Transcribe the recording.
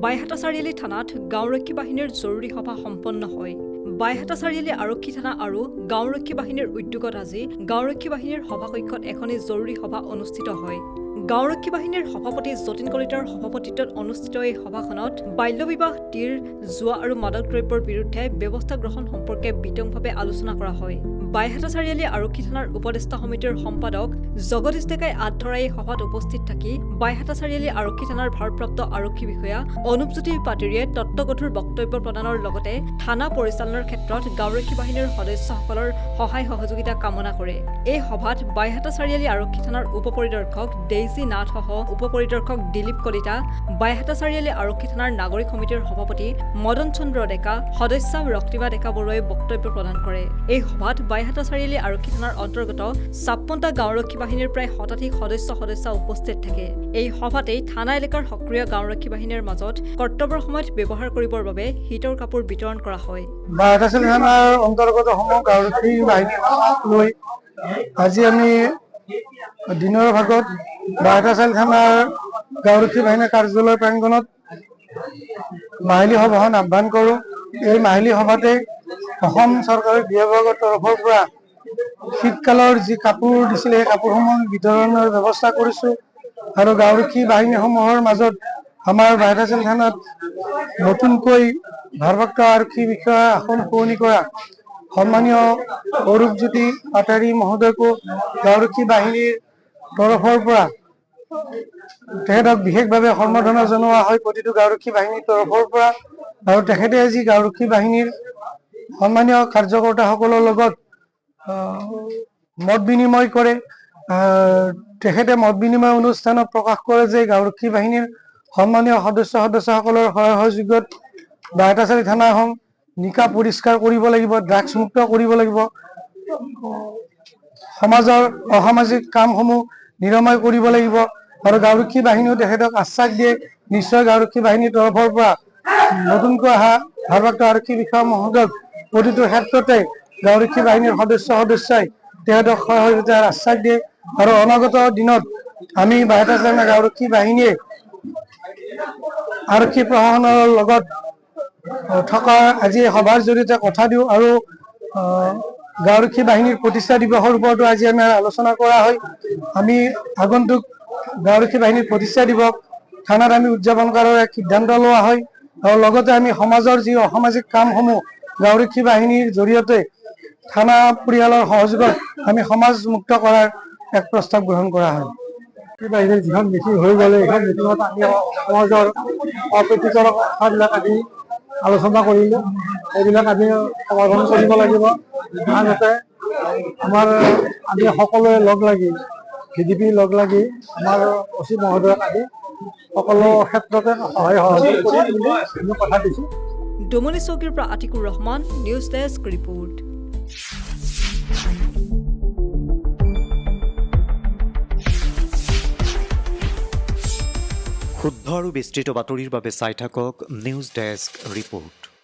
বাইহাটা চাৰিআলি থানাত গাঁওৰক্ষী বাহিনীৰ জৰুৰী সভা সম্পন্ন হয়। বাইহাটা চাৰিআলি আৰক্ষী থানা আৰু গাঁওৰক্ষী বাহিনীৰ উদ্যোগত আজি গাঁওৰক্ষী বাহিনীৰ সভাকক্ষত এখনি জৰুৰী সভা অনুষ্ঠিত হয়। গাঁওৰক্ষী বাহিনীৰ সভাপতি যতীন কলিতাৰ সভাপতিত্বত অনুষ্ঠিত এই সভাখনত বাল্য বিবাহ, তীৰ, জুৱা আৰু মাদক দ্ৰব্যৰ বিৰুদ্ধে ব্যৱস্থা গ্ৰহণ সম্পৰ্কে বিতংভাৱে আলোচনা কৰা হয়। বাইহাটা চাৰিআলি আৰক্ষী থানাৰ উপদেষ্টা সমিতিৰ সম্পাদক জগদীশ ডেকাই আঁত ধৰা এই সভাত উপস্থিত থাকি বাইহাটা চাৰিআলি আৰক্ষী থানাৰ ভাৰপ্ৰাপ্ত আৰক্ষী বিষয়া অনুপজ্যোতি পাটিৰীয়ে তত্ত্বগধুৰ বক্তব্য প্ৰদানৰ লগতে থানা পৰিচালনাৰ ক্ষেত্ৰত গাঁওৰক্ষী বাহিনীৰ সদস্যসকলৰ সহায় সহযোগিতা কামনা কৰে। এই সভাত বাইহাটা চাৰিআলি আৰক্ষী থানাৰ উপ পৰিদৰ্শক ডেইজি নাথসহ উপ পৰিদৰ্শক দিলীপ কলিতা, বাইহাটা চাৰিআলি আৰক্ষী থানাৰ নাগৰিক সমিতিৰ সভাপতি মদন চন্দ্ৰ ডেকা, সদস্য ৰক্তিবা ডেকা বৰুৱাই বক্তব্য প্ৰদান কৰে। এই সভাত বাইহাটা চাৰিআলি আৰক্ষী থানাৰ অন্তৰ্গত ৫৬টা গাঁওৰক্ষী বাহিনীৰ প্ৰায় শতাধিক সদস্য উপস্থিত থাকে। এই সভাতেই থানা এলেকাৰ সক্ৰিয় গাঁওৰক্ষী বাহিনীৰ মাজত কৰ্তব্যৰ সময়ত ব্যৱহাৰ কৰিবৰ বাবে শীতৰ কাপোৰ বিতৰণ কৰা হয়। বাইহাটা চাৰিআলি থানাৰ অন্তৰ্গত সমূহ গাঁওৰক্ষী বাহিনী লৈ আজি আমি দিনৰ ভাগত বাইহাটা চাৰিআলি থানাৰ গাঁওৰক্ষী বাহিনীৰ কাৰ্যালয় প্ৰাংগণত মাহিলী সভাখন আহ্বান কৰোঁ। এই মাহিলী সভাতে অসম চৰকাৰী বিভাগৰ তৰফৰ পৰা শীতকালৰ যি কাপোৰ দিছিলে সেই কাপোৰসমূহ বিতৰণৰ ব্যৱস্থা কৰিছোঁ আৰু গাঁওৰক্ষী বাহিনীসমূহৰ মাজত আমাৰ বাইহাটা চাৰিআলি থানাত নতুনকৈ ভাৰপ্ৰাপ্ত আৰক্ষী বিষয়া আসন সলনি কৰা সন্মানীয় অনুপজ্যোতি পাটাৰী মহোদয়কো গাঁওৰক্ষী বাহিনীৰ তৰফৰ পৰা তেখেতক বিশেষভাৱে সম্বৰ্ধনা জনোৱা হয় প্ৰতিটো গাঁওৰক্ষী বাহিনীৰ তৰফৰ পৰা। আৰু তেখেতে আজি গাঁওৰক্ষী বাহিনীৰ সন্মানীয় কাৰ্যকৰ্তাসকলৰ লগত মত বিনিময় কৰে। তেখেতে মত বিনিময় অনুষ্ঠানত প্ৰকাশ কৰে যে গাঁওৰক্ষী বাহিনীৰ সন্মানীয় সদস্যসকলৰ সহায় সহযোগত বাইহাটা চাৰিআলি থানাখন নিকা পৰিষ্কাৰ কৰিব লাগিব, ড্ৰাগছ মুক্ত কৰিব লাগিব, সমাজৰ অসামাজিক কামসমূহ নিৰাময় কৰিব লাগিব। আৰু গাঁওৰক্ষী বাহিনীও তেখেতক আশ্বাস দিয়ে নিশ্চয় গাঁওৰক্ষী বাহিনীৰ তৰফৰ পৰা নতুনকৈ অহা ভাৰপ্ৰাপ্ত আৰক্ষী বিষয়া মহোদয়ক প্ৰতিটো ক্ষেত্ৰতে গাঁওৰক্ষী বাহিনীৰ সদস্যই তেখেতক সহযোগিতাৰ আশ্বাস দিয়ে। আৰু অনাগত দিনত আমি বাইহাটা চাৰিআলি গাঁওৰক্ষী বাহিনীয়ে আৰক্ষী প্ৰশাসনৰ লগত থকা আজি সভাৰ জৰিয়তে কথা দিওঁ আৰু গাঁওৰক্ষী বাহিনীৰ প্ৰতিষ্ঠা দিৱসৰ ওপৰতো আজি আমি আলোচনা কৰা হয়। আমি আগন্তুক গাঁওৰক্ষী বাহিনীৰ প্ৰতিষ্ঠা দিৱস থানাত আমি উদযাপন কৰাৰ এক সিদ্ধান্ত লোৱা হয় আৰু লগতে আমি সমাজৰ যি অসামাজিক কামসমূহ গাঁওৰক্ষী বাহিনীৰ জৰিয়তে থানা পৰিয়ালৰ সহযোগত আমি সমাজ মুক্ত কৰাৰ এক প্ৰস্তাৱ গ্ৰহণ কৰা হয়। বাহিনীৰ যিখন মিটিং হৈ গ'লে এইখন মিটিঙত আমি সমাজৰ অপ্ৰীতিকৰ কথাবিলাক আমি আলোচনা কৰিলোঁ। এইবিলাক আমি সমাধান কৰিব লাগিব। আনহাতে আমি সকলোৱে লগ লাগি VDP লগ লাগি আমাৰ OC মহোদয়ক আমি সকলো ক্ষেত্ৰতে সহায় সহযোগ কৰিম বুলি আমি কথা দিছোঁ। ডমনি চৌকিৰ পৰা Atikur Rahman, news desk report. শুদ্ধ আৰু বিস্তৃত বাতৰিৰ বাবে চাই থাকক নিউজ ডেস্ক ৰিপৰ্ট।